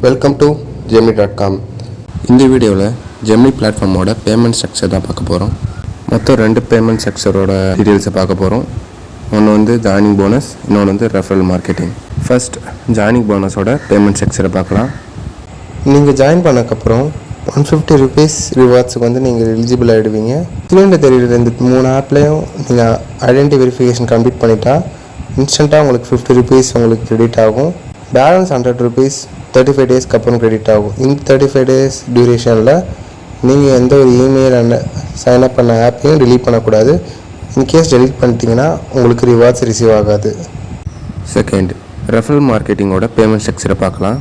Welcome to Gemini.com. இந்த வீடியோவில் Gemini பிளாட்ஃபார்மோட payment structure தான் பார்க்க போகிறோம். மொத்தம் 2 பேமெண்ட் ஸ்ட்ரக்சரோட டீட்டெயில்ஸை பார்க்க போகிறோம். ஒன்று வந்து ஜாயினிங் போனஸ், இன்னொன்று வந்து ரெஃபரல் மார்க்கெட்டிங். ஃபர்ஸ்ட் ஜாயினிங் போனஸோட பேமெண்ட் ஸ்ட்ரக்சரை பார்க்கலாம். நீங்கள் ஜாயின் பண்ணக்கப்புறம் 150 rupees ரிவார்ட்ஸுக்கு வந்து நீங்கள் எலிஜிபிள் ஆகிடுவீங்க. ஸ்க்ரீனில் தெரியுற இந்த 3 ஆப்லேயும் நீங்கள் ஐடென்டி வெரிஃபிகேஷன் கம்ப்ளீட் பண்ணிட்டா இன்ஸ்டண்ட்டாக உங்களுக்கு 50 rupees உங்களுக்கு கிரெடிட் ஆகும். பேலன்ஸ் 100 rupees 35 டேஸ்க்கு அப்புறம் கிரெடிட் ஆகும். இந்த 35 டேஸ் டியூரேஷனில் நீங்கள் எந்த ஒரு இமெயில் அண்ட் சைன்அப் பண்ண ஆப்பையும் டெலீட் பண்ணக்கூடாது. இன்கேஸ் டெலீட் பண்ணிட்டீங்கன்னா உங்களுக்கு ரிவார்ட்ஸ் ரிசீவ் ஆகாது. செகண்ட், ரெஃபரல் மார்க்கெட்டிங்கோட பேமெண்ட் ஸ்ட்ரக்சரை பார்க்கலாம்.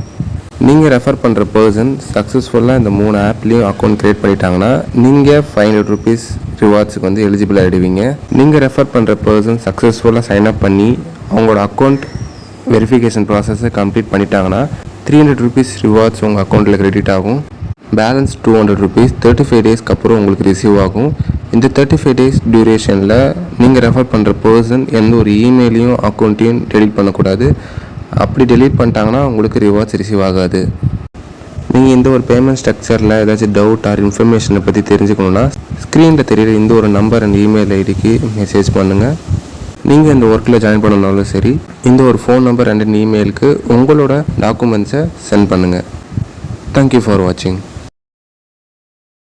நீங்கள் ரெஃபர் பண்ணுற பர்சன் சக்ஸஸ்ஃபுல்லாக இந்த 3 ஆப்லேயும் அக்கௌண்ட் க்ரியேட் பண்ணிட்டாங்கன்னா நீங்கள் 500 rupees ரிவார்ட்ஸுக்கு வந்து எலிஜிபிள் ஆகிடுவீங்க. நீங்கள் ரெஃபர் பண்ணுற பர்சன் சக்ஸஸ்ஃபுல்லாக சைன்அப் பண்ணி அவங்களோட அக்கௌண்ட் வெரிஃபிகேஷன் ப்ராசஸை கம்ப்ளீட் பண்ணிட்டாங்கன்னா 300 rupees ரிவார்ட்ஸ் உங்கள் அக்கௌண்ட்டில் கிரெடிட் ஆகும். பேலன்ஸ் 200 rupees 35 டேஸ்க்கு அப்புறம் உங்களுக்கு ரிசீவ் ஆகும். இந்த 35 டேஸ் டியூரேஷனில் நீங்கள் ரெஃபர் பண்ணுற பர்சன் எந்த ஒரு இமெயிலையும் அக்கௌண்ட்டையும் டெலீட் பண்ணக்கூடாது. அப்படி டெலீட் பண்ணிட்டாங்கன்னா உங்களுக்கு ரிவார்ட்ஸ் ரிசீவ் ஆகாது. நீங்கள் இந்த ஒரு பேமெண்ட் ஸ்ட்ரக்சரில் ஏதாச்சும் டவுட் ஆர் இன்ஃபர்மேஷனை பற்றி தெரிஞ்சுக்கணுன்னா ஸ்க்ரீனில் தெரியுற இந்த ஒரு நம்பர் அண்ட் இமெயில் ஐடிக்கு மெசேஜ் பண்ணுங்கள். நீங்கள் இந்த ஒர்க்கில் ஜாயின் பண்ணனாலும் சரி, இந்த ஒரு ஃபோன் நம்பர் அண்ட் இமெயிலுக்கு உங்களோட டாக்குமெண்ட்ஸை சென்ட் பண்ணுங்கள். தேங்க்யூ ஃபார் வாட்சிங்.